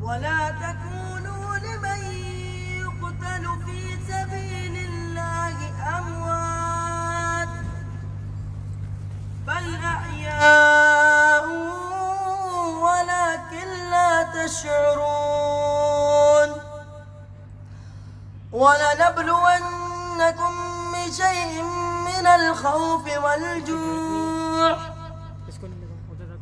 वला तकूनू लिमन युक़तलु फी सबीलिल्लाहि अमवात बल अहयाउ वलाकिन ला तशऊरून वलनब्लुवन्नकुम बिशैइन मिनल खौफ़ि वल जूअ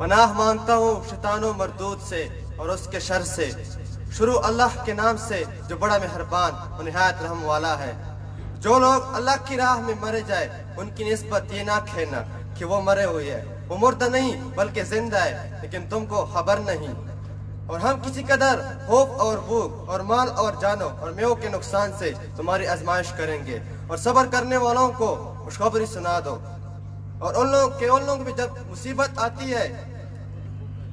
पनाह मांगता हूँ शैतानो मरदूद से और उसके शर से। शुरू अल्लाह के नाम से जो बड़ा मेहरबान और निहायत रहम वाला है। जो लोग अल्लाह की राह में मरे जाए उनकी निस्बत ये ना कहना कि वो मरे हुए है, वो मुर्दा नहीं बल्कि जिंदा है, लेकिन तुमको खबर नहीं। और हम किसी कदर खौफ और भूख और माल और जानों और मेवों के नुकसान से तुम्हारी आजमाइश करेंगे और सब्र करने वालों को खुशखबरी सुना दो। और उन लोगों भी जब मुसीबत आती है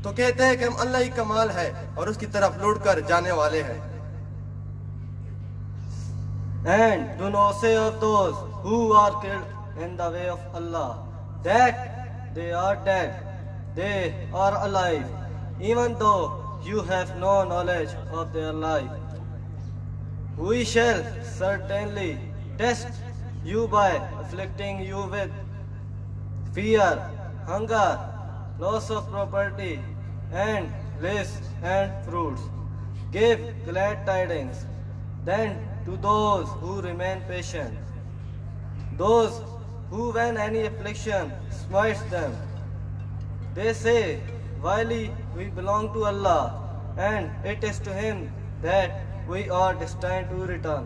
तो कहते हैं कि हम अल्लाह ही कमाल है और उसकी तरफ लौट कर जाने वाले हैं। And do not say of those who are killed in the way of Allah that they are dead. They are alive, even though you have no knowledge of their life. We shall certainly test you by afflicting you with fear, hunger, loss of property, and lice and fruits. Give glad tidings then to those who remain patient, those who when any affliction smites them, they say, verily we belong to Allah, and it is to Him that we are destined to return.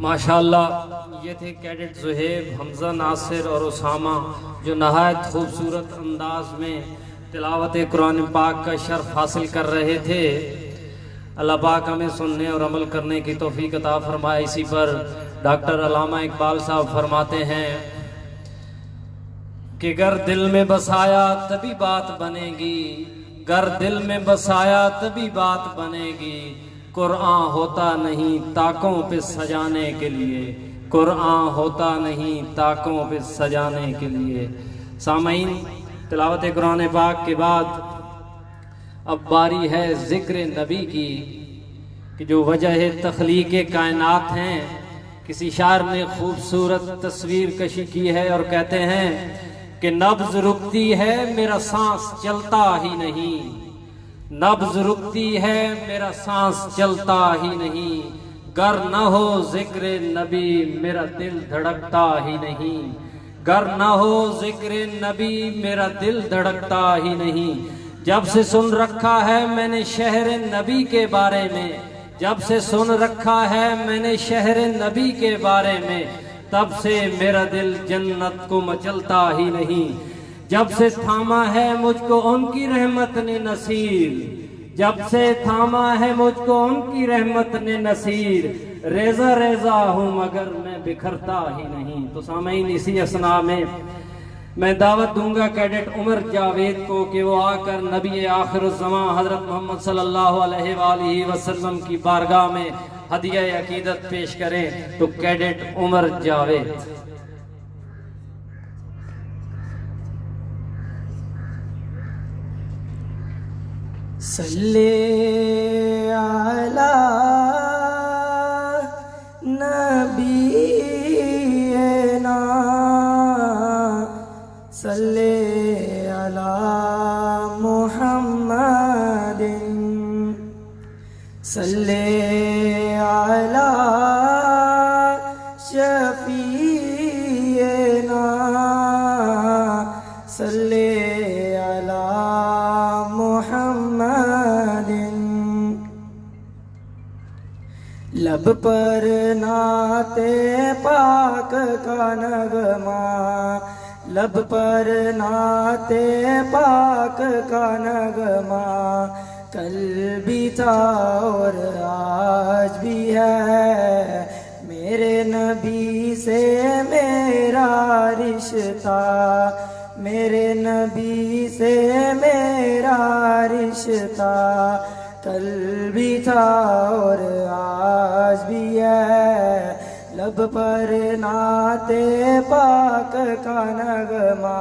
माशाअल्लाह ये थे cadet Zuhaib, Hamza, Nasir और उसामा जो नहायत खूबसूरत अंदाज में तिलावत कुरान पाक का शर्फ हासिल कर रहे थे। अल्लाह पाक हमें सुनने और अमल करने की तौफीक अता फरमाए। इसी पर डॉक्टर अल्लामा इकबाल साहब फरमाते हैं कि गर दिल में बसाया तभी बात बनेगी, गर दिल में बसाया तभी बात बनेगी। कुरान होता नहीं ताकों पे सजाने के लिए, कुरान होता नहीं ताकों पे सजाने के लिए। सामईन, तिलावत कुरान पाक के बाद अब बारी है ज़िक्र नबी की कि जो वजह तख्लीक कायनात हैं। किसी शायर ने खूबसूरत तस्वीर कशी की है और कहते हैं कि नब्ज़ रुकती है मेरा सांस चलता ही नहीं, नब्ज़ रुकती है मेरा सांस चलता ही नहीं। गर न हो जिक्र नबी मेरा दिल धड़कता ही नहीं, गर न हो जिक्र नबी मेरा दिल धड़कता ही नहीं। जब से सुन रखा है मैंने शहर नबी के बारे में, जब से सुन रखा है मैंने शहर नबी के बारे में, तब से मेरा दिल जन्नत को मचलता ही नहीं। जब से थामा है मुझको उनकी रहमत ने नसीर, जब से थामा है मुझको उनकी रहमत ने नसीर। रेजा रेजा हूँ मगर मैं बिखरता ही नहीं। तो सामईन, इसी असना में मैं दावत दूंगा कैडेट उमर जावेद को कि वो आकर नबी आखिरुज़्ज़मां हजरत मोहम्मद सल्लल्लाहु अलैहि वसल्लम की बारगाह में हदिया अकीदत पेश करें। तो कैडेट उमर जावेद। सल्ले अला नबीना सल्ले अला मुहम्मदिन सल्ले अला शफीना सल्ले अला मुहम्मदिन। लब पर नाते पाक का नगमा, लब पर नाते पाक का नगमा, कल भी था और आज भी है। मेरे नबी से मेरा रिश्ता, मेरे नबी से मेरा रिश्ता, कल भी था और आज भी है। लब पर नाते पाक का नगमा,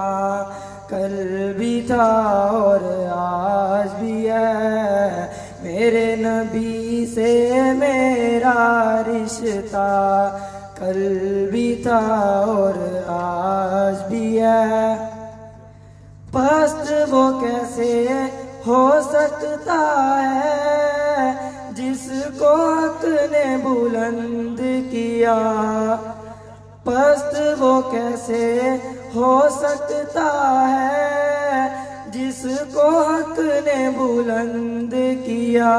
कल भी था और आज भी है। मेरे नबी से मेरा रिश्ता, कल भी था और आज भी है। पस्त वो कैसे हो सकता है जिसको हक ने बुलंद किया, पस्त वो कैसे हो सकता है जिसको हक ने बुलंद किया।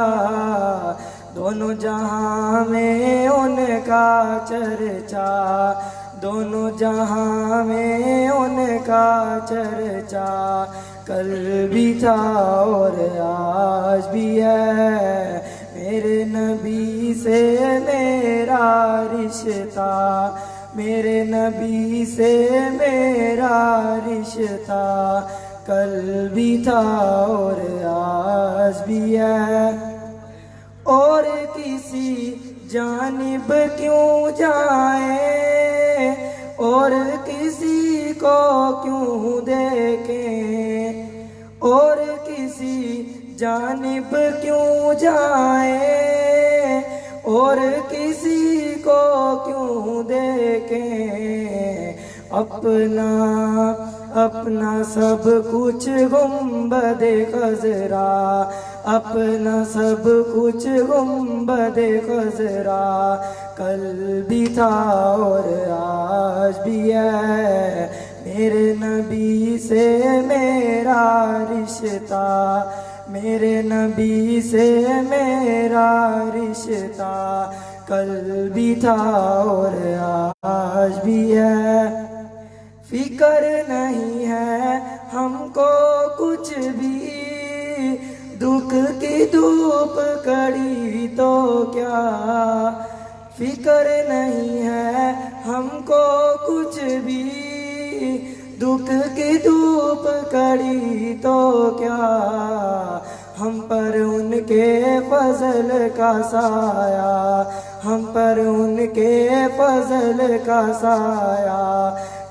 दोनों जहां में उनका चर्चा, दोनों जहां में उनका चर्चा, कल भी था और आज भी है। मेरे नबी से मेरा रिश्ता, मेरे नबी से मेरा रिश्ता, कल भी था और आज भी है। और किसी जानिब क्यों जाए, और किसी को क्यों देखें, और किसी जानिब क्यों जाए, और किसी को क्यों देखें। अपना अपना सब कुछ गुंबदे खजरा, अपना सब कुछ गुंबदे खजरा, कल भी था और आज भी है। मेरे नबी से मेरा रिश्ता, मेरे नबी से मेरा रिश्ता, कल भी था और आज भी है। फिकर नहीं है हमको कुछ भी, दुख की धूप कड़ी तो क्या। फिकर नहीं है हमको कुछ भी, दुख की धूप कड़ी तो क्या। हम पर उनके फजल का साया, हम पर उनके फजल का साया,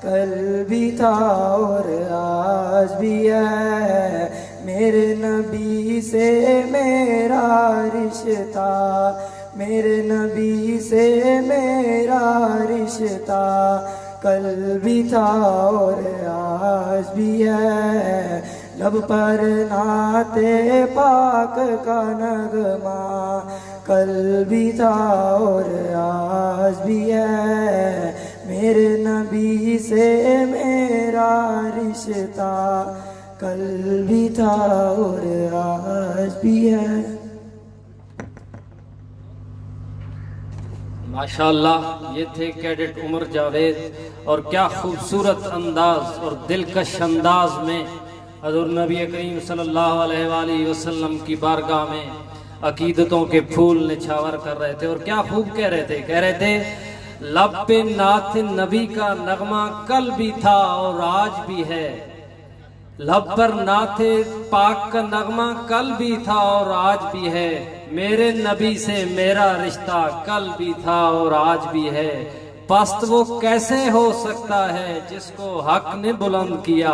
कल भी था और आज भी है। मेरे नबी से मेरा रिश्ता, मेरे नबी से मेरा रिश्ता, कल भी था और आज भी है। लब पर नाते पाक का नगमा, कल भी था और आज भी है। मेरे नबी से मेरा रिश्ता, कल भी था और आज भी है। माशाअल्लाह, ये थे कैडेट उमर जावेद, और क्या खूबसूरत अंदाज और दिलकश अंदाज में हज़ूर नबी करीम सल्लल्लाहु अलैहि वसल्लम की बारगाह में अकीदतों के फूल निछावर कर रहे थे। और क्या खूब कह रहे थे, कह रहे थे लब पे नात नबी का नगमा कल भी था और आज भी है। लब पर नाते पाक का नगमा कल भी था और आज भी है। मेरे नबी से मेरा रिश्ता कल भी था और आज भी है। पस्त वो कैसे हो सकता है जिसको हक ने बुलंद किया।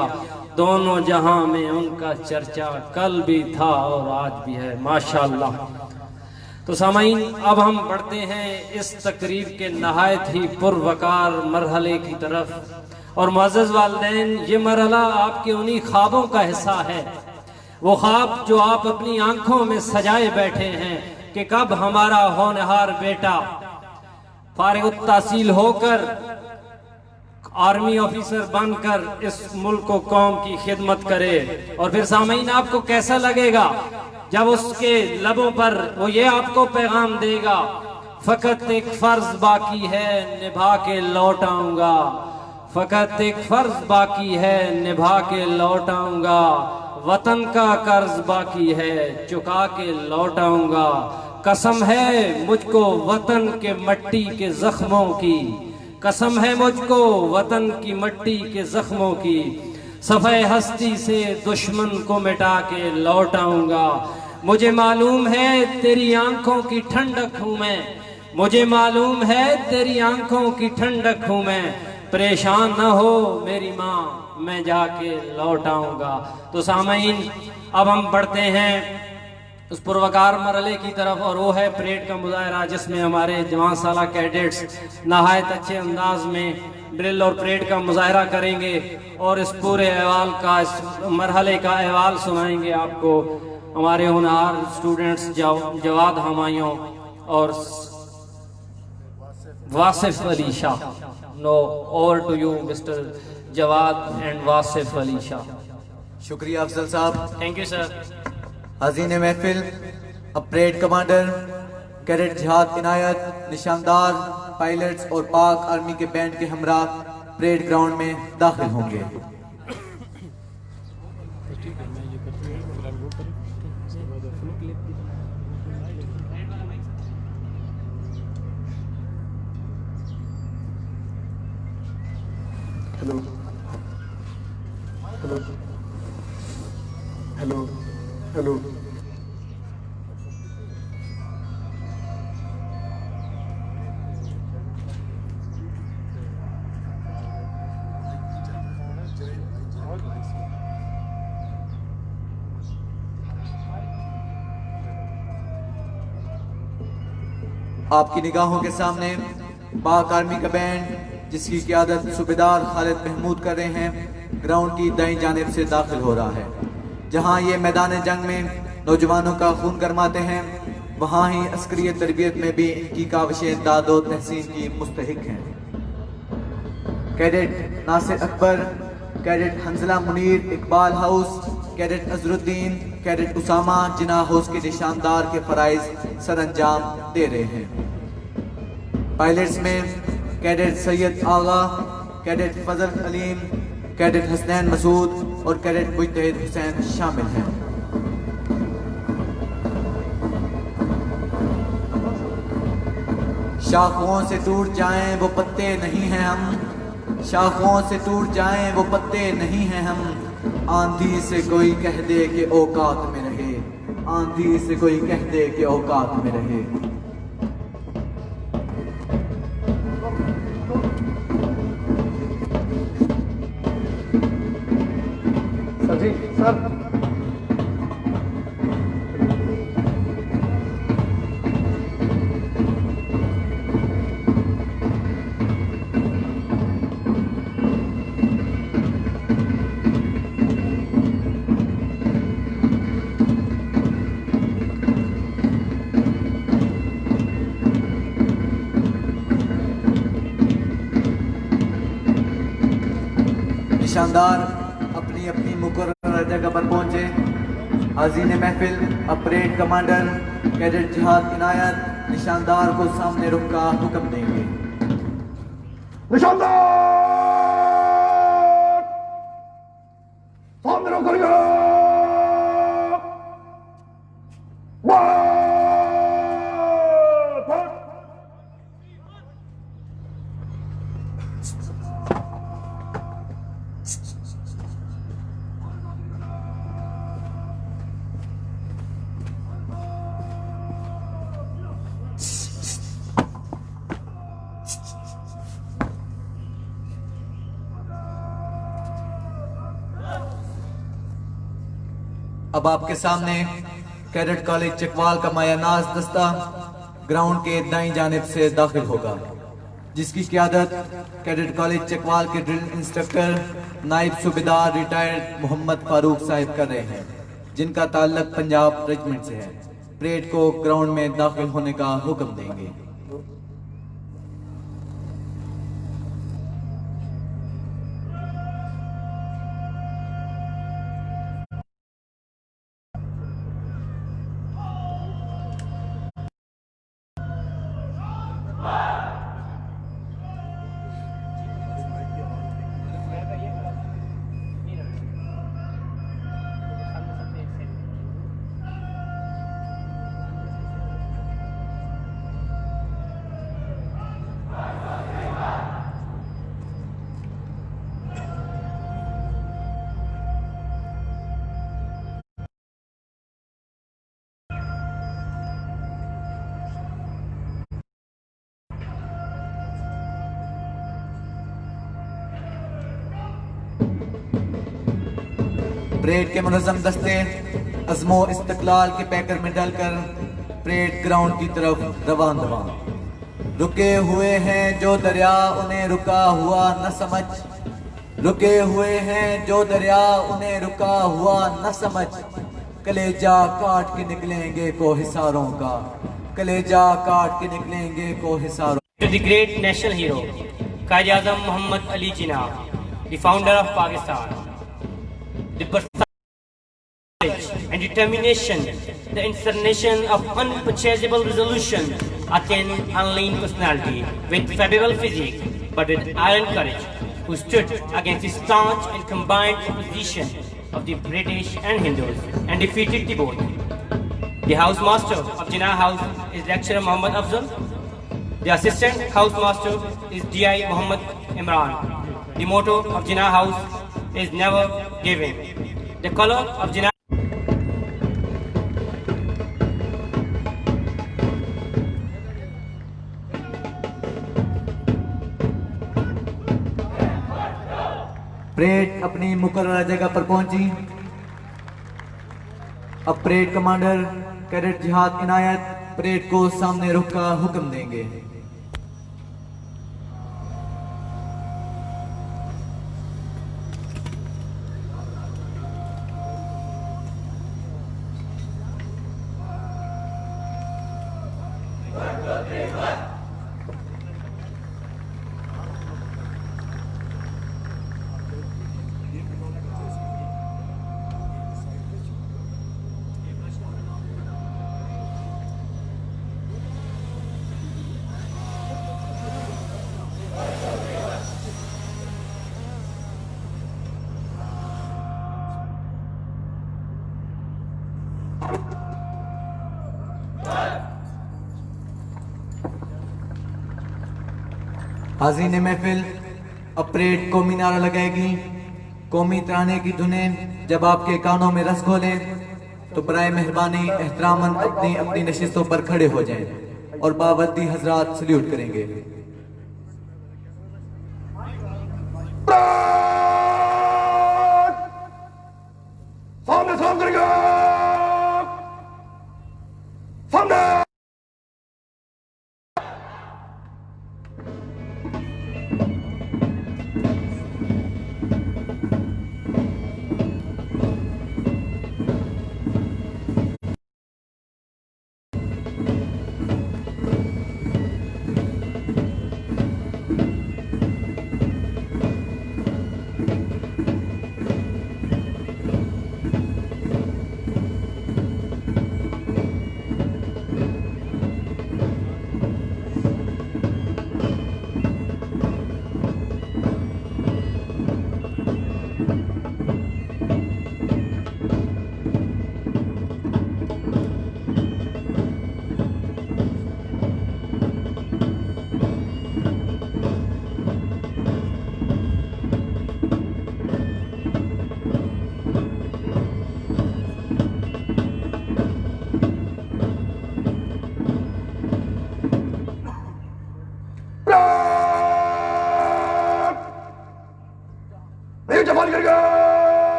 दोनों जहां में उनका चर्चा कल भी था और आज भी है। माशाअल्लाह। तो सामाईन, अब हम बढ़ते हैं इस तकरीर के नहायत ही पुरवकार मरहले की तरफ। और मुअज़्ज़ज़ वालिदैन, ये मरहला आपके उन्हीं ख्वाबों का हिस्सा है, वो ख्वाब जो आप अपनी आंखों में सजाए बैठे हैं कि कब हमारा होनहार बेटा फारिग तहसील होकर आर्मी ऑफिसर बनकर इस मुल्क को कौम की खिदमत करे। और फिर सामीन, आपको कैसा लगेगा जब उसके लबों पर वो ये आपको पैगाम देगा, फकत एक फर्ज बाकी है निभा के लौट आऊंगा, फकत एक फर्ज बाकी है निभा के लौट आऊंगा, वतन का कर्ज बाकी है चुका के लौट आऊंगा, कसम है मुझको वतन के मट्टी के जख्मों की, कसम है मुझको वतन की मट्टी के जख्मों की, सफ़े हस्ती से दुश्मन को मिटा के लौट आऊंगा। मुझे मालूम है तेरी आंखों की ठंडक हूं मैं, मुझे मालूम है तेरी आंखों की ठंडक हूं मैं, परेशान न हो मेरी माँ मैं जाके लौट आऊंगा। तो सामीन, अब हम बढ़ते हैं उस पुरवकार मरहले की तरफ, और वो है परेड का मुजाहरा, जिसमें हमारे जवान साला कैडेट्स नहायत अच्छे अंदाज में ड्रिल और परेड का मुजाहरा करेंगे और इस पूरे अहवाल का, इस मरहले का अहवाल सुनाएंगे आपको हमारे होनहार स्टूडेंट्स जवाद हमायूं और Wasif Ali Shah. No, over to you mister Jawad and Wasif Ali Shah. शुक्रिया अफजल साहब। Thank you sir. हज़ीन महफिल परेड कमांडर कैडेट जिहाद इनायत, निशानदार, पायलट्स और पाक आर्मी के बैंड के हमरा परेड ग्राउंड में दाखिल होंगे। Hello hello hello hello. आपकी निगाहों के सामने पाक आर्मी का बैंड, जिसकी क़यादत सूबेदार खालिद महमूद कर रहे हैं, ग्राउंड की दाईं जानिब से दाखिल हो रहा है। जहां ये मैदान जंग में नौजवानों का खून गरमाते हैं, वहां ही अस्करी तरबियत में भी इनकी काविशें दादो तहसीन की मुस्तहिक हैं। Cadet Nasir Akbar, cadet Hanzala Munir Iqbal house, cadet Azharuddin, cadet Usama Jinnah house के निशानदार के फराइज सर अंजाम दे रहे हैं। पायलट्स में कैडेट सैयद आगा, कैडेट फजल अलीम, कैडेट हसनैन मसूद और कैडेट मुजतहिद हुसैन शामिल हैं। शाखों से टूट जाएं वो पत्ते नहीं हैं हम, शाखों से टूट जाएं वो पत्ते नहीं हैं हम, आंधी से कोई कह दे कि औकात में रहे, आंधी से कोई कह दे कि औकात में रहे। सर जी, सर निशानदार अपनी अपनी मुकर्रर जगह पर पहुंचे। हज़ीन महफिल परेड कमांडर कैडेट जिहाद इनायत निशानदार को सामने रुख का हुक्म देंगे। निशानदार सामने रुख करिए। अब आपके सामने कैडेट कॉलेज चकवाल का मायानाज दस्ता ग्राउंड के दाईं जानिब से दाखिल होगा, जिसकी क़ियादत कैडेट कॉलेज चकवाल के ड्रिल इंस्ट्रक्टर नायब सूबेदार रिटायर्ड मोहम्मद फारूक साहिब कर रहे हैं, जिनका ताल्लुक पंजाब रेजिमेंट से है। परेड को ग्राउंड में दाखिल होने का हुक्म देंगे। परेड के मुनज़्ज़म दस्ते अज़्मो इस्तक़लाल के पैकर में डालकर परेड ग्राउंड की तरफ रवान रवान। रुके हुए हैं जो दरिया उन्हें रुका हुआ न समझ, रुके हुए हैं जो दरिया उन्हें रुका हुआ न समझ, कलेजा काट के निकलेंगे को हिसारों का, कलेजा काट के निकलेंगे को हिसारों। To the great national hero, Quaid-e-Azam Muhammad Ali Jinnah, the founder of Pakistan, the courage and determination, the incarnation of unpurchasable resolution, a thin, unlean personality with favorable physique, but with iron courage, who stood against the staunch and combined opposition of the British and Hindus and defeated the both. The housemaster of Jinnah House is lecturer Muhammad Afzal. The assistant housemaster is D.I. Muhammad Imran. The motto of Jinnah House is never giving. The color of Jinnah parade अपनी मुकर्ररा जगह पर पहुंची। अब parade commander cadet जिहाद इनायत parade को सामने रुख का हुक्म देंगे। हाज़रीन महफिल, अब परेड कौमी नारा लगाएगी। कौमी तराने की धुनें जब आपके कानों में रस घोले तो बराए मेहरबानी एहतरामन अपनी अपनी नशिस्तों पर खड़े हो जाएं और बावद्दी हजरात सल्यूट करेंगे। सामने सलाम करेगा, सामने।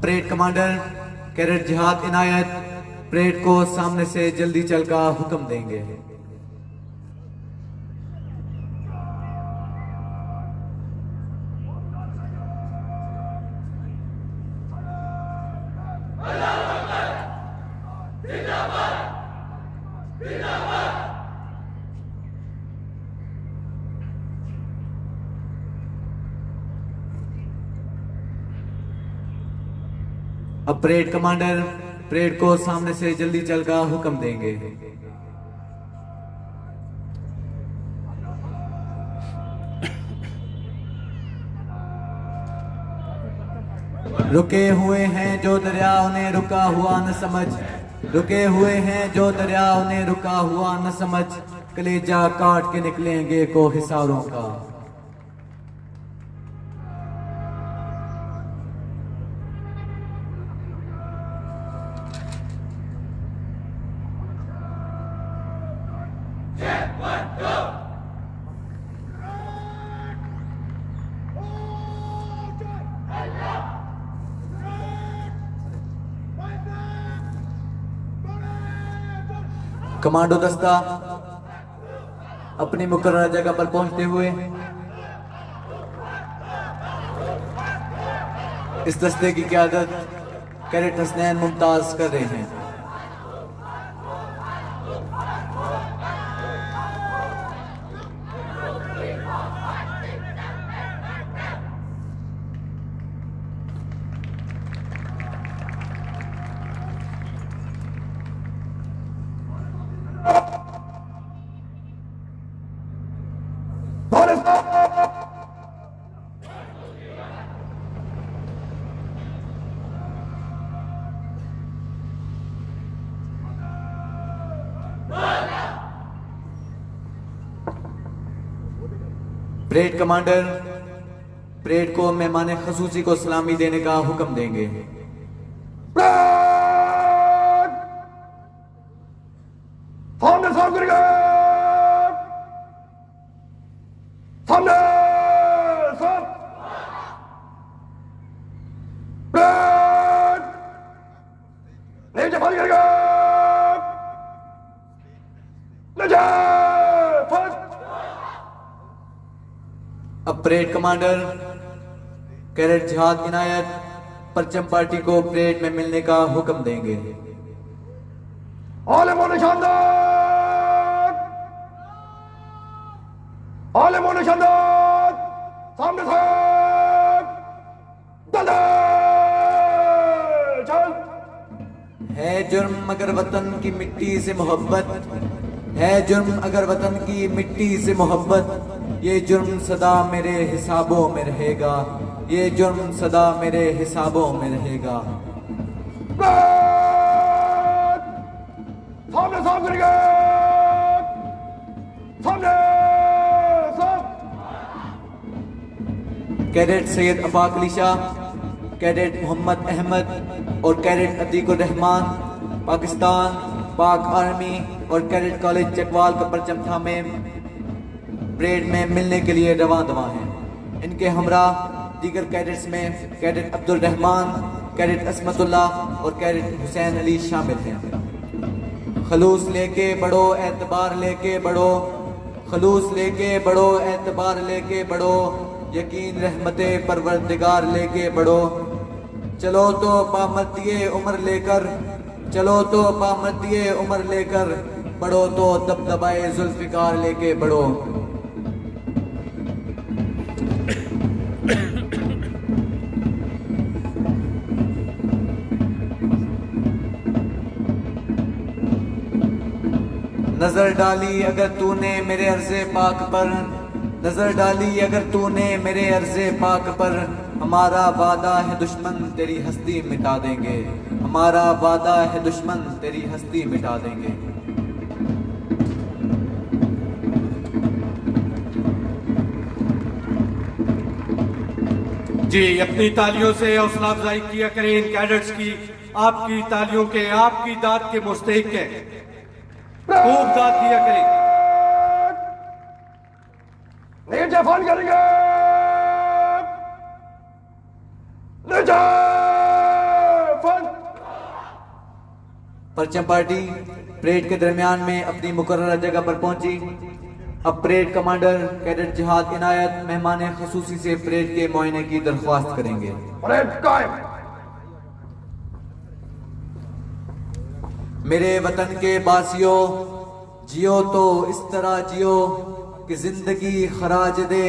अब परेड कमांडर कैडेट जिहाद इनायत परेड को सामने से जल्दी चल का हुक्म देंगे। अब परेड कमांडर परेड को सामने से जल्दी चल का हुक्म देंगे। रुके हुए हैं जो दरिया उन्हें रुका हुआ न समझ, रुके हुए हैं जो दरिया उन्हें रुका हुआ न समझ, कलेजा काट के निकलेंगे को हिसारों का। कमांडो दस्ता अपनी मुकर्रर जगह पर पहुंचते हुए इस दस्ते की क़यादत कैडेट हसनैन मुमताज कर रहे हैं। परेड कमांडर परेड को मेहमान खसूसी को सलामी देने का हुक्म देंगे। सामने साफ करेगा, सामने साफ, नीचे फाल करेगा, नीचे फाल। अब परेड कमांडर कैडेट जिहाद इनायत परचम पार्टी को परेड में मिलने का हुक्म देंगे। आलम निशानदार, आलम निशानदार, सामने साफ, चल। है जुर्म अगर वतन की मिट्टी से मोहब्बत, है जुर्म अगर वतन की मिट्टी से मोहब्बत, ये जुर्म सदा मेरे हिसाबों में रहेगा, ये जुर्म सदा मेरे हिसाबों में रहेगा। सामने साफ करेगा, सामने साफ। कैडेट सैयद अफाक अली शाह, कैडेट मोहम्मद अहमद और कैडेट अतीकुर रहमान पाकिस्तान पाक आर्मी और कैडेट कॉलेज चकवाल का परचम थामे परेड में मिलने के लिए रवां दवा हैं। इनके हमरा दीगर कैडेट्स में कैडेट अब्दुल रहमान, कैडेट असमतुल्लाह और कैडेट हुसैन अली शामिल हैं। खलूस लेके बढ़ो, एतबार लेके बढ़ो, खलूस लेके बढ़ो, एतबार लेके बढ़ो, यकीन रहमते परवरदिगार लेके बढ़ो। चलो तो पामर्दिए उम्र लेकर, चलो तो पामर्दिए उम्र लेकर, बढ़ो तो दबदबाए जुल्फिकार लेके बढ़ो। नजर डाली अगर तूने मेरे अर्ज़े पाक पर, नजर डाली अगर तूने मेरे अर्ज़े पाक पर, हमारा वादा है दुश्मन तेरी हस्ती मिटा देंगे, हमारा वादा है दुश्मन तेरी हस्ती मिटा देंगे। जी अपनी तालियों से हौसला अफजाई किया करें इन कैडेट्स की। आपकी तालियों के, आपकी दाद के मुस्तहिक हैं, खूब दाद दिया करें। नीचे फाल करेंगे, नीचे परचम पार्टी परेड के दरमियान में अपनी मुकर्ररा जगह पर पहुंची। अब परेड कमांडर कैडेट जिहाद इनायत मेहमान खसूसी से परेड के मुआयने की दरख्वास्त करेंगे। परेड कायम। मेरे वतन के बासियों, जियो तो इस तरह जियो कि जिंदगी खराज दे,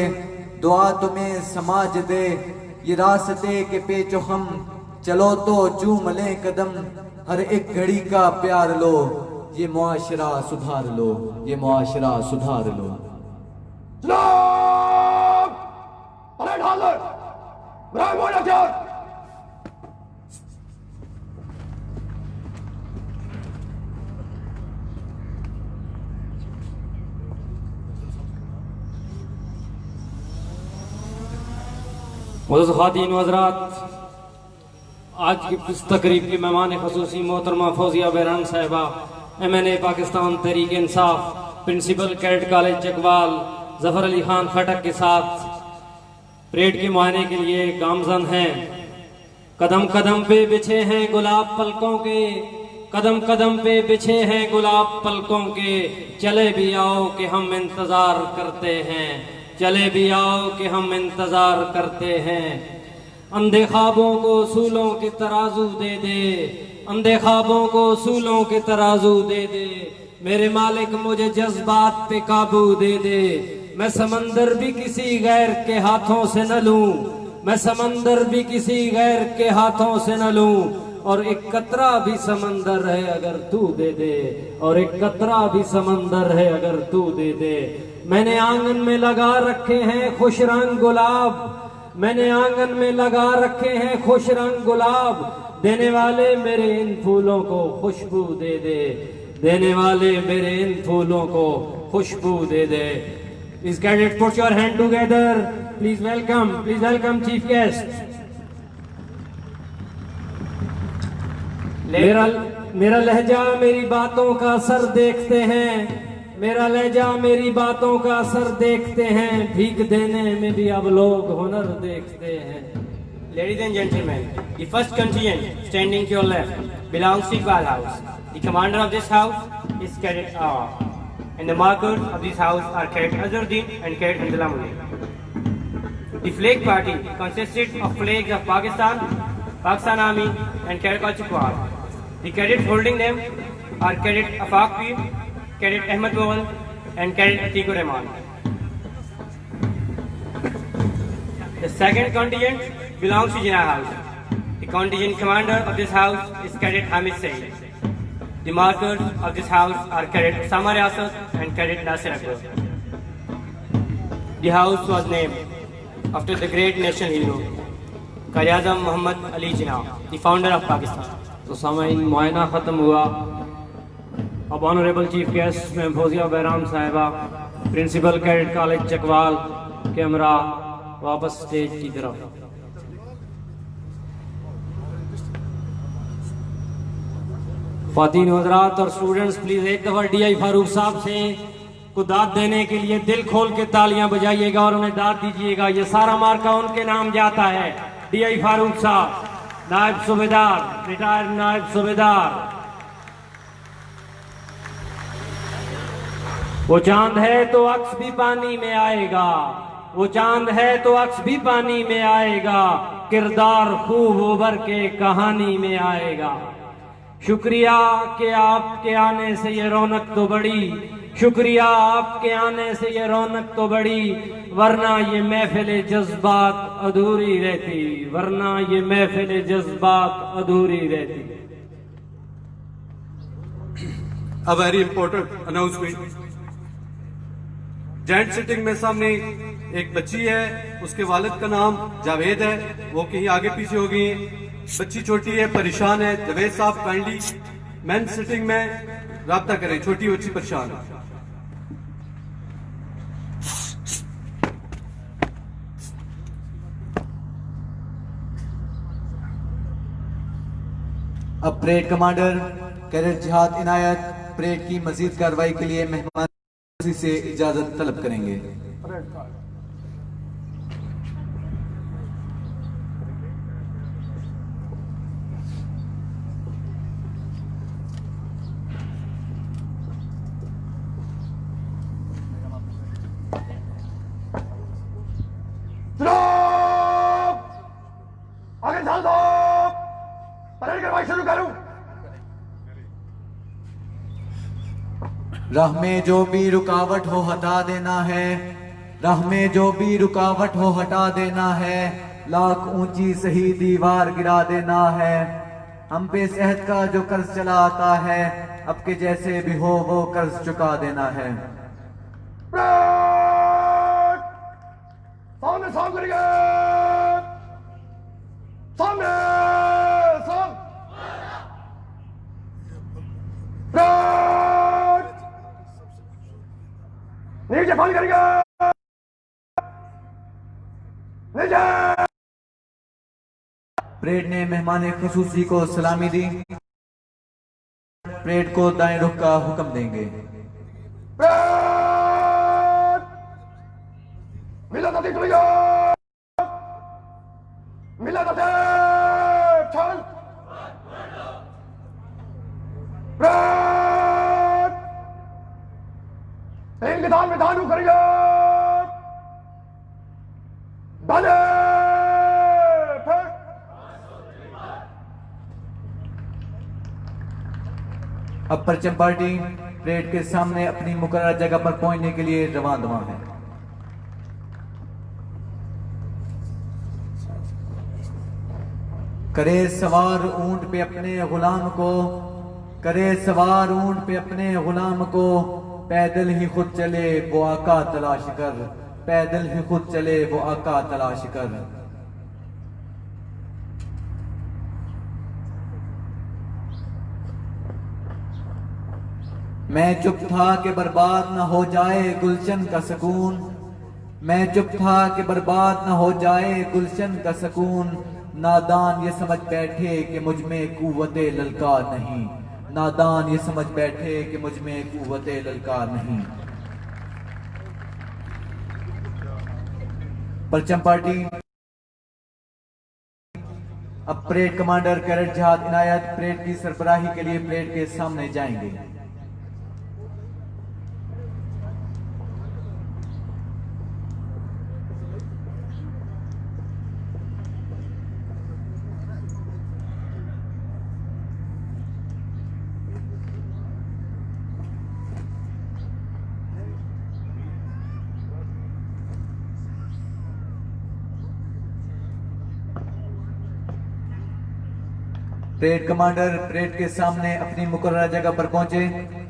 दुआ तुम्हें समाज दे, ये रास्ते के पेचो हम, चलो तो चूम ले कदम, हर एक घड़ी का प्यार लो, ये मुआशरा सुधार लो, ये मुआशरा सुधार लो। सलाम। परेड हाजिर। ब्रावो मोहन। मुअज़्ज़ज़ ख़ातीन व हज़रात, आज की इस तकरीब की मेहमान खसूसी मोहतरमा फौजिया बहरान साहिबा, MNA Pakistan Tehreek Insaf, principal cadet college Chakwal Zafar Ali Khan Khattak के साथ परेड के मुआयने के लिए गामजन हैं। कदम कदम पे बिछे हैं गुलाब पलकों के, कदम कदम पे बिछे हैं गुलाब पलकों के, चले भी आओ कि हम इंतजार करते हैं, चले भी आओ कि हम इंतजार करते हैं। अंधे ख्वाबों को सूलों के तराजू दे दे, अंधे ख्वाबों को सूलों के तराजू दे दे, मेरे मालिक मुझे जज्बात पे काबू दे दे। मैं समंदर भी किसी गैर के हाथों से न लूं, मैं समंदर भी किसी गैर के हाथों से न लूं, और एक कतरा भी समंदर है अगर तू दे दे, और एक कतरा भी समंदर है अगर तू दे दे। मैंने आंगन में लगा रखे हैं खुश रंग गुलाब, मैंने आंगन में लगा रखे हैं खुश रंग गुलाब, देने वाले मेरे इन फूलों को खुशबू दे दे, देने वाले मेरे इन फूलों को खुशबू दे दे। Please cadets, put your hand together. Please welcome chief guest. मेरा लहजा मेरी बातों का असर देखते हैं, मेरा लहजा मेरी बातों का असर देखते हैं, भीख देने में भी अब लोग हुनर देखते हैं। Ladies and gentlemen, the first contingent standing to your left belongs to Iqbal House. The commander of this house is Cadet Awa, and the markers of this house are Cadet Azharuddin and Cadet Hanzala Munir. The flag party consisted of flags of Pakistan, Pakistan Army, and Cadet Chakwan. The cadets holding them are Cadet Afaq Pir, Cadet Ahmed Bawal, and Cadet Atikur Rahman. The second contingent belongs to Jinnah House. The contingent commander of this house is Cadet Hamid Saeed. The markers of this house are Cadet Sama Riyasat and Cadet Nasir Akbar. The house was named after the great national hero, Qaid-e-Azam Muhammad Ali Jinnah, the founder of Pakistan. तो सामाइन मुआयना ख़त्म हुआ। अब honourable chief guest में फौजिया बहराम साहिबा, principal cadet college Chakwal के हमरा वापस स्टेज की तरफ। ख्वातीन हज़रात और स्टूडेंट्स, प्लीज एक दफा DI फारूक साहब से को दाद देने के लिए दिल खोल के तालियां बजाइएगा और उन्हें दाद दीजिएगा। ये सारा मार्का उनके नाम जाता है। DI फारूक साहब, नायब सूबेदार, रिटायर्ड नायब सूबेदार। वो चांद है तो अक्स भी पानी में आएगा, वो चांद है तो अक्स भी पानी में आएगा, किरदार खूब उभर के कहानी में आएगा। शुक्रिया कि आपके आने से ये रौनक तो बढ़ी, शुक्रिया आपके आने से ये रौनक तो बढ़ी, वरना ये महफिल जज्बात अधूरी रहती, वरना ये महफिल जज्बात अधूरी रहती। A very important announcement. Joint sitting में सामने एक बच्ची है, उसके वालिद का नाम जावेद है, वो कहीं आगे पीछे हो गई है। बच्ची छोटी है, परेशान है। जावेद साहब काइंडली मेन सिटिंग में राब्ता करें, छोटी बच्ची परेशान है। अब परेड कमांडर कैडेट जिहाद इनायत परेड की मजीद कार्रवाई के लिए मेहमान से इजाजत तलब करेंगे। राह में जो भी रुकावट हो हटा देना है, राह में जो भी रुकावट हो हटा देना है, लाख ऊंची सही दीवार गिरा देना है। हम पे सेहत का जो कर्ज चला आता है, अब के जैसे भी हो वो कर्ज चुका देना है। सामने साम करिए, सामने साम, नीचे फाल करिए, नीचे। परेड ने मेहमान खुसूसी को सलामी दी। परेड को दाएं रुख का हुक्म देंगे। मिला था मिला था चल इंतजाम में दानू करिए, डाले फिर अब परचम पार्टी परेड के सामने अपनी मुकर्रर जगह पर पहुंचने के लिए रवाना है। करे सवार ऊंट पे अपने गुलाम को, करे सवार ऊंट पे अपने गुलाम को, पैदल ही खुद चले वो आका तलाश कर, पैदल ही खुद चले वो आका तलाश कर। मैं चुप था कि बर्बाद न हो जाए गुलशन का सुकून, मैं चुप था कि बर्बाद न हो जाए गुलशन का सुकून। नादान ये समझ बैठे कि मुझ में कुव्वते ललकार नहीं, नादान ये समझ बैठे कि मुझ में कुव्वते ललकार नहीं। परचम पार्टी अब परेड कमांडर कैडेट जहाद इनायत परेड की सरबराही के लिए परेड के सामने जाएंगे। परेड कमांडर परेड के सामने अपनी मुकर्रर जगह पर पहुंचे।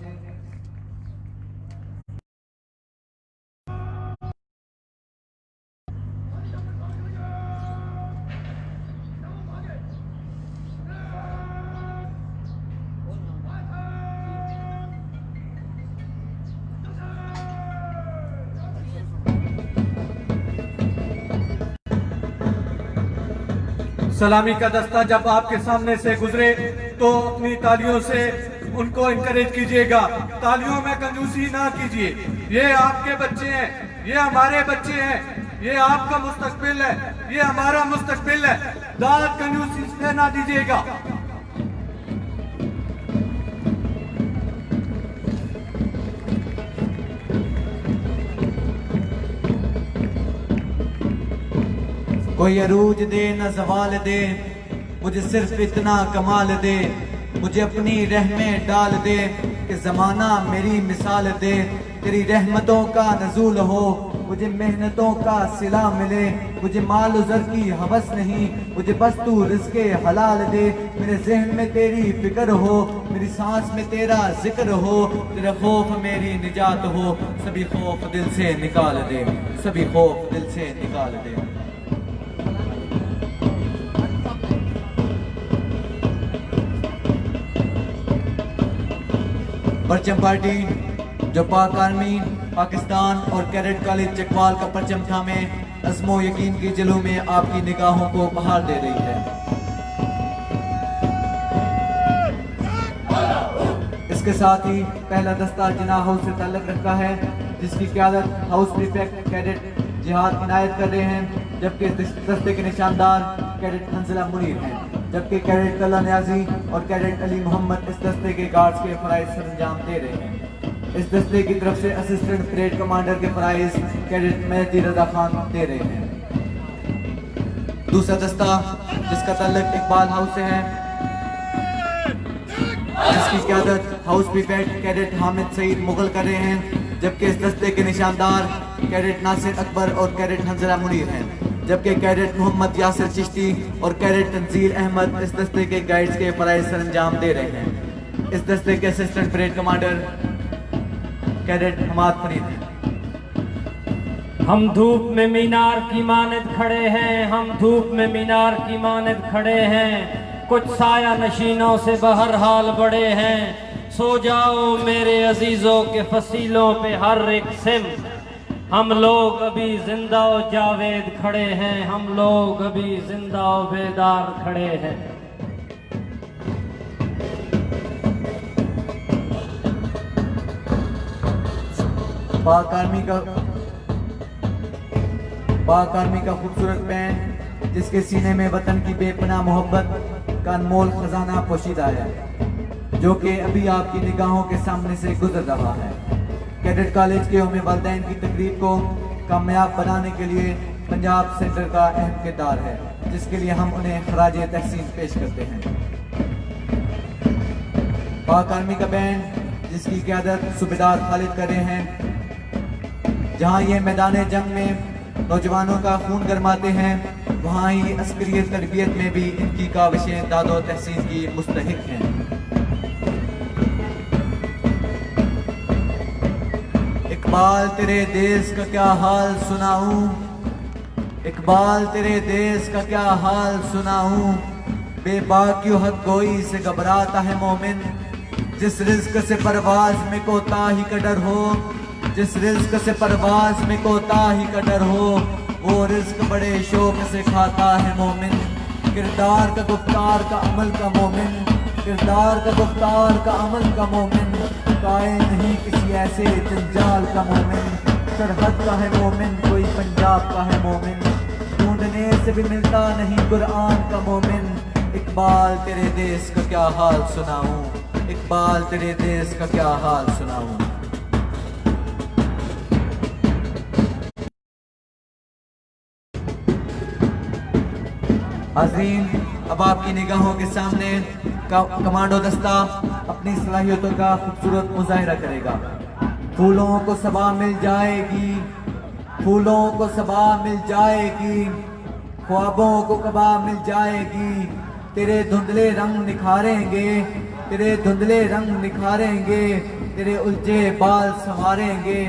सलामी का दस्ता जब आपके सामने से गुजरे तो अपनी तालियों से उनको इनकरेज कीजिएगा। तालियों में कंजूसी ना कीजिए। ये आपके बच्चे हैं, ये हमारे बच्चे हैं, ये आपका मुस्तकबिल है, ये हमारा मुस्तकबिल है। दाद कंजूसी से ना दीजिएगा। कोई अरूज दे न जवाल दे, मुझे सिर्फ इतना कमाल दे, मुझे अपनी रहमें डाल दे कि जमाना मेरी मिसाल दे। तेरी रहमतों का नजूल हो, मुझे मेहनतों का सिला मिले, मुझे माल उजर की हवस नहीं, मुझे बस तू रिज़्क़े हलाल दे। मेरे जहन में तेरी फिक्र हो, मेरी सांस में तेरा जिक्र हो, तेरा खौफ मेरी निजात हो। सभी खौफ दिल से निकाल दे, सभी खौफ दिल से निकाल दे। परचम पार्टी जो पाक आर्मी पाकिस्तान और कैडेट कॉलेज चकवाल का परचम थामे अज़्मो यकीन की जलू में आपकी निगाहों को बहार दे रही है। इसके साथ ही पहला दस्ता जिना हाउस से ताल्लुक़ रखता है, जिसकी क़यादत हाउस प्रीफेक्ट कैडेट जिहाद इनायत कर रहे हैं, जबकि दस्ते के निशानदार कैडेट हंजला मुनीर हैं, जबकि कैडेट कल्ला न्याजी और कैडेट अली मोहम्मद इस दस्ते के गार्ड्स के फराइज सरंजाम दे रहे हैं। इस दस्ते की तरफ से असिस्टेंट परेड कमांडर के फराइज कैडेट मेहदी रजा खान दे रहे हैं। दूसरा दस्ता जिसका ताल्लुक इकबाल हाउस से है, जिसकी क़यादत house prefect cadet Hamid Saeed Mughal कर रहे हैं, जबकि इस दस्ते के निशानदार कैडेट नासिर अकबर और कैडेट हंजला मुनीर हैं, जबकि कैडेट मोहम्मद यासिर चिश्ती और कैडेट तंजील अहमद इस दस्ते के गाइड्स के फ़राइज़ सरअंजाम दे रहे हैं। इस दस्ते के assistant parade commander cadet Hamad Farid हैं। हम धूप में मीनार की मानद खड़े हैं, हम धूप में मीनार की मानद खड़े हैं, कुछ साया नशीनों से बहरहाल बड़े हैं। सो जाओ मेरे अजीजों के फसीलों पे हर एक सिम, हम लोग अभी जिंदा व जावेद खड़े हैं, हम लोग अभी जिंदा व बेदार खड़े हैं। पाक आर्मी का खूबसूरत बैंड, जिसके सीने में वतन की बेपनाह मोहब्बत का अनमोल खजाना पोशीदा है, जो कि अभी आपकी निगाहों के सामने से गुजर रहा है। कैडेट कॉलेज के यौम वालिदैन की तकरीब को कामयाब बनाने के लिए पंजाब सेंटर का अहम किरदार है, जिसके लिए हम उन्हें खराज तहसीन पेश करते हैं। पाक आर्मी का बैंड, जिसकी क़यादत सूबेदार खालिद कर रहे हैं, जहाँ ये मैदान जंग में नौजवानों का खून गरमाते हैं, वहाँ ही अस्करी तरबियत में भी इनकी काविशें दादो तहसीन की मुस्तहिक हैं। इकबाल तेरे देश का क्या हाल सुनाऊं, इकबाल तेरे देश का क्या हाल सुनाऊं, बेबाकियो हक गोई से घबराता है मोमिन, जिस रिज़्क़ से परवाज में कोताही का डर हो, जिस रिज़्क़ से परवाज में कोताही का डर हो, वो रिज़्क़ बड़े शौक से खाता है मोमिन। किरदार का गुफ्तार का अमल का मोमिन, किरदार का गुफ्तार का अमल का मोमिन, काए नहीं किसी ऐसे जंजाल का मोमिन, सरहद का है मोमिन कोई पंजाब का है मोमिन, ढूंढने से भी मिलता नहीं कुरान का मोमिन। इकबाल तेरे देश का क्या हाल सुनाऊं, इकबाल तेरे देश का क्या हाल सुनाऊं। हाज़रीन, अब आपकी निगाहों के सामने कमांडो दस्ता अपनी सलाहियतों का खूबसूरत मुजाहिरा करेगा। फूलों को सबा मिल जाएगी, फूलों को सबा मिल जाएगी, ख्वाबों को कबा मिल जाएगी, तेरे धुंधले रंग निखारेंगे, तेरे धुंधले रंग निखारेंगे, तेरे उलझे बाल संवारेंगे,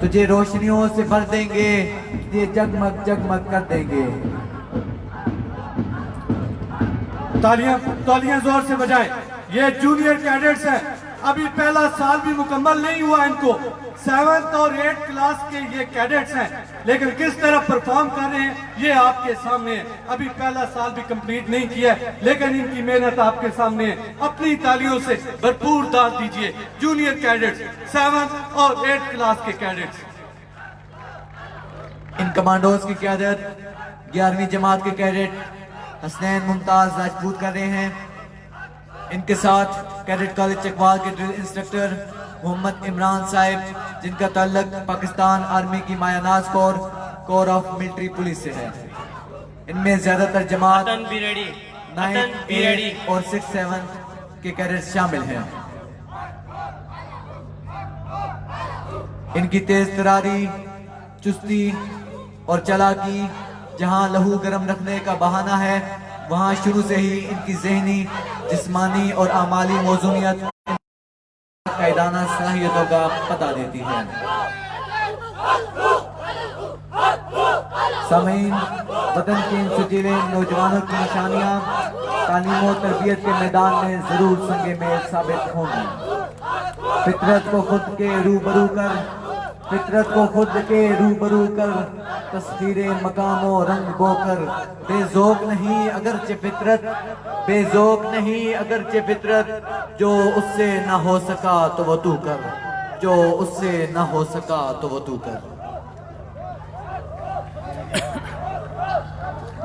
तुझे रोशनियों से भर देंगे, ये जगमग जगमग कर देंगे। तालियां तालियां जोर से बजाएं। ये जूनियर कैडेट्स हैं, अभी पहला साल भी मुकम्मल नहीं हुआ इनको। 7th और 8th क्लास के ये कैडेट्स हैं, लेकिन किस तरह परफॉर्म कर रहे हैं ये आपके सामने है। अभी पहला साल भी कंप्लीट नहीं किया है, लेकिन इनकी मेहनत आपके सामने है। अपनी तालियों से भरपूर दाद दीजिए जूनियर कैडेट्स, 7th और 8th क्लास के कैडेट्स। इन कमांडोज की क़यादत 11वीं जमात के कैडेट हसनैन मुमताज राजपूत कर रहे हैं। इनके साथ कैडेट कॉलेज चकवाल के ड्रिल इंस्ट्रक्टर मोहम्मद इमरान साहिब, जिनका ताल्लुक पाकिस्तान आर्मी की मायानाज कोर ऑफ मिलिट्री पुलिस से है। इनमें ज्यादातर जमात 9, 8 और 6, 7 के कैडेट्स शामिल हैं। इनकी तेज तरारी, चुस्ती और चालाकी, जहां लहू गर्म रखने का बहाना है, वहां शुरू से ही इनकी ज़हनी, जिस्मानी और आमाली मौजूनियत कायदाना सलाहियतों का पता देती है। सामीन, वतन के इन सजीले नौजवानों की निशानियां तालीम और तरबियत के मैदान में जरूर संगे मेल साबित होंगी। फितरत को खुद के रूबरू कर, फितरत को खुद के रूबरू कर, तस्वीरे मकामो रंग बोकर, बेजोक नहीं अगरचे फितरत, बेजोक नहीं अगरचे फितरत, जो उससे ना हो सका तो वो तू कर, जो उससे ना हो सका तो वो तू कर।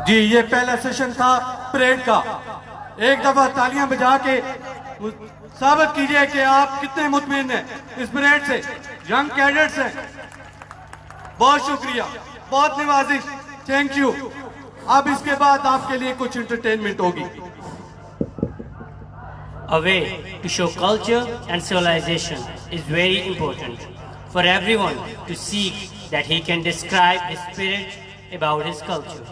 जी, ये पहला सेशन था परेड का। एक दफा तालियां बजा के साबित कीजिए कि आप कितने मुतमिन हैं इस परेड से। यंग कैडेट्स हैं, बहुत शुक्रिया, बहुत नवाजिश, थैंक यू। अब इसके बाद आपके लिए कुछ एंटरटेनमेंट होगी। A way to show culture and civilization is very important for everyone to seek that he can describe his spirit about his culture.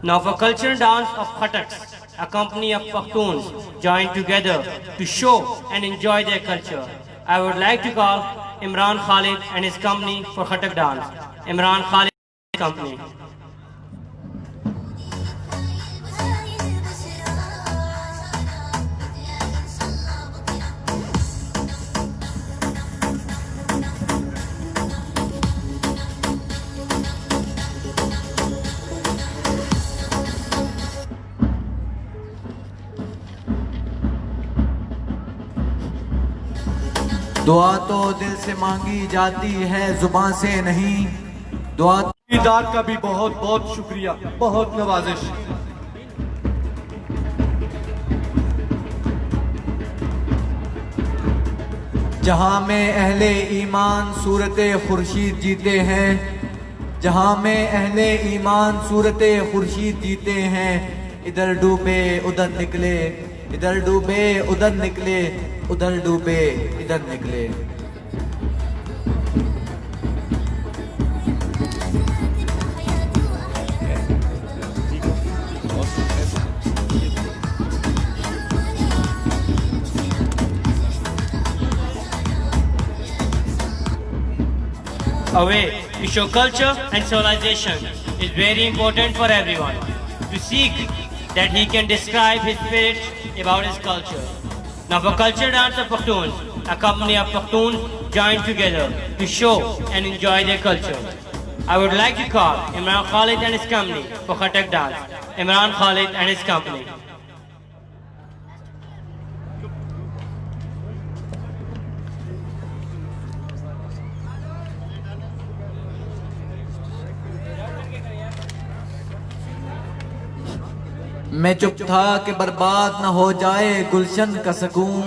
Now for cultural dance of Khataks, a company of Pakhtuns joined together to show and enjoy their culture, I would like to call Imran Khalid and his company for Khatak dance. Imran Khalid and his company. दुआ तो दिल से मांगी जाती है जुबान से नहीं। दुआ दीदार का भी बहुत बहुत शुक्रिया, बहुत नवाजिश। जहां में अहले ईमान सूरते खुर्शीद जीते हैं, जहां में अहले ईमान सूरते खुर्शीद जीते हैं। इधर डूबे उधर निकले, इधर डूबे उधर निकले, उधर डूबे इधर निकले। A way to show culture and civilization is very important for everyone to seek that he can describe his spirit about his culture. Now for cultural dance of Pakhtuns, a company of Pakhtuns joined together to show and enjoy their culture. I would like to call Imran Khalid and his company for Khatak dance. Imran Khalid and his company. मैं चुप था कि बर्बाद न हो जाए गुलशन का सकून।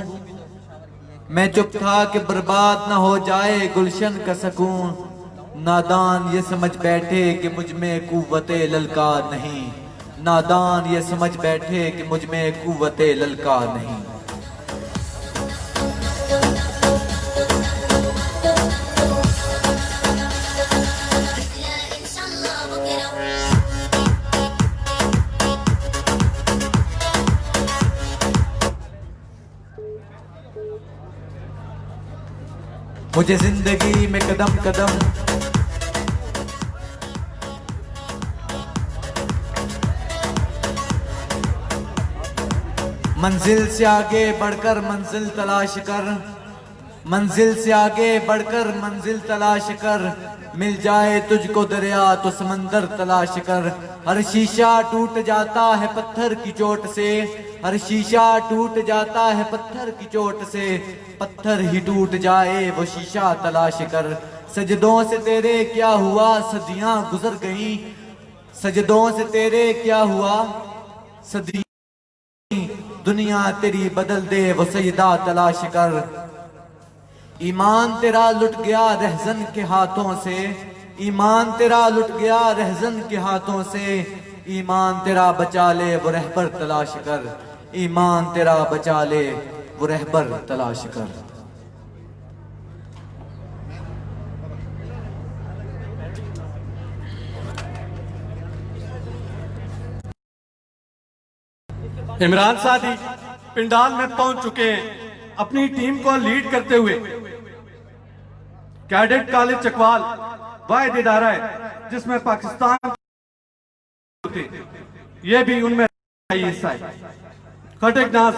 मैं चुप था कि बर्बाद न हो जाए गुलशन का सकून। नादान ये समझ बैठे कि मुझ में कुव्वते ललकार नहीं। नादान ये समझ बैठे कि मुझ में कुव्वते ललकार नहीं। मुझे जिंदगी में कदम कदम मंजिल से आगे बढ़कर मंजिल तलाश कर। मंजिल से आगे बढ़कर मंजिल तलाश कर। मिल जाए तुझको दरिया तो समंदर तलाश कर। हर शीशा टूट जाता है पत्थर की चोट से। हर शीशा टूट जाता है पत्थर की चोट से। पत्थर ही टूट जाए वो शीशा तलाश कर। सजदों से तेरे क्या हुआ सदियां गुजर गईं। सजदों से तेरे क्या हुआ सदियां दुनिया तेरी बदल दे वो सजदा तलाश कर। ईमान तेरा लुट गया रहजन के हाथों से। ईमान तेरा लुट गया रहजन के हाथों से। ईमान तेरा बचा ले वो रहबर तलाश कर। ईमान तेरा बचा ले वो रहबर तलाश कर। इमरान सादी पिंडाल में पहुंच चुके हैं अपनी टीम को लीड करते हुए। कैडेट कॉलेज चकवाल वाहिद इदारा है जिसमें पाकिस्तान होते, ये भी उनमें हिस्सा है। खटक डांस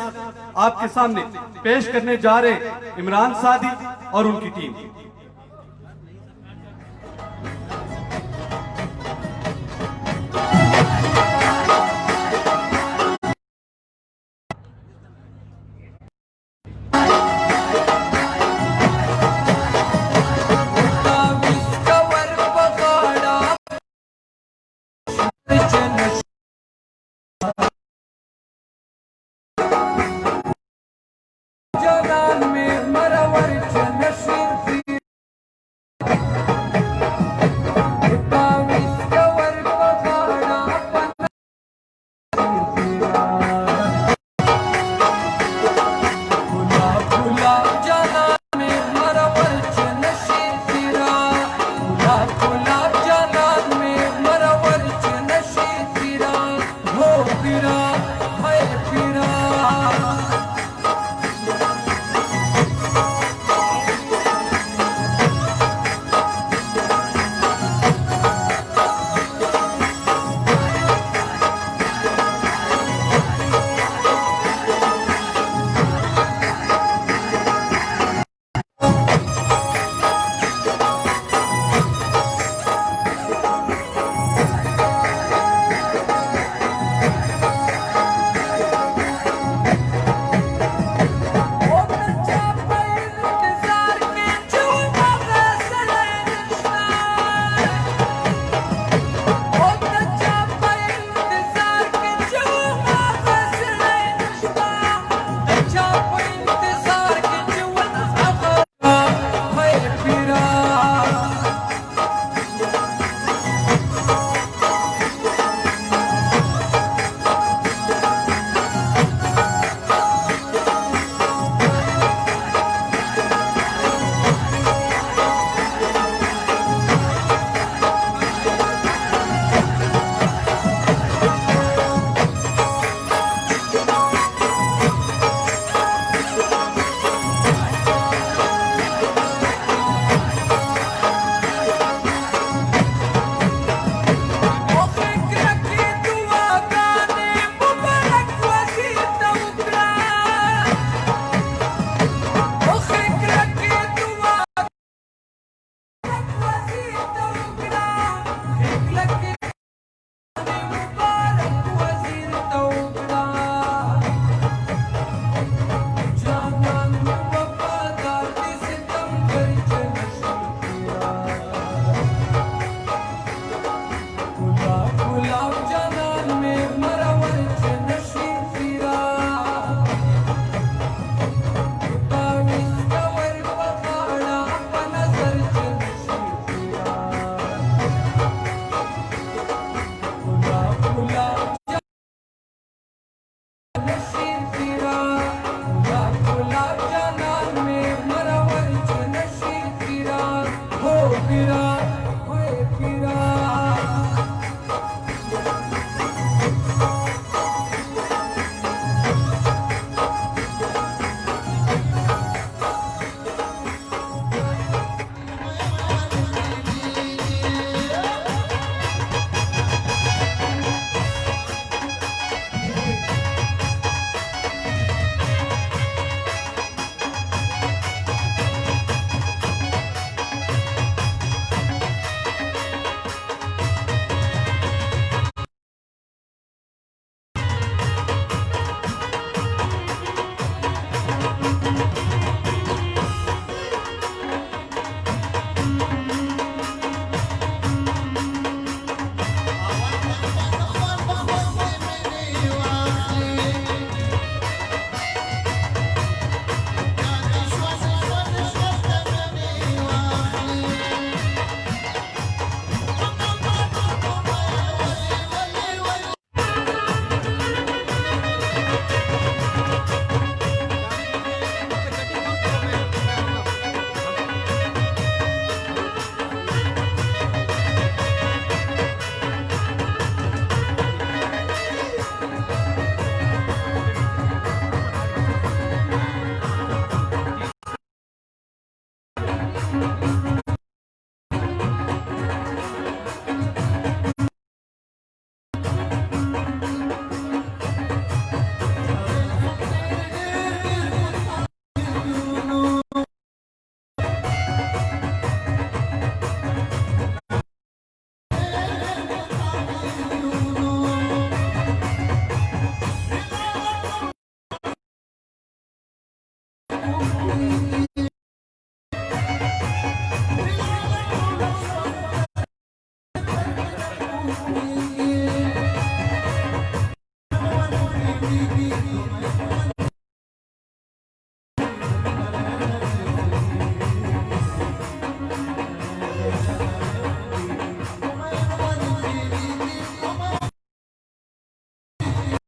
आपके सामने पेश करने जा रहे इमरान सादी और उनकी टीम।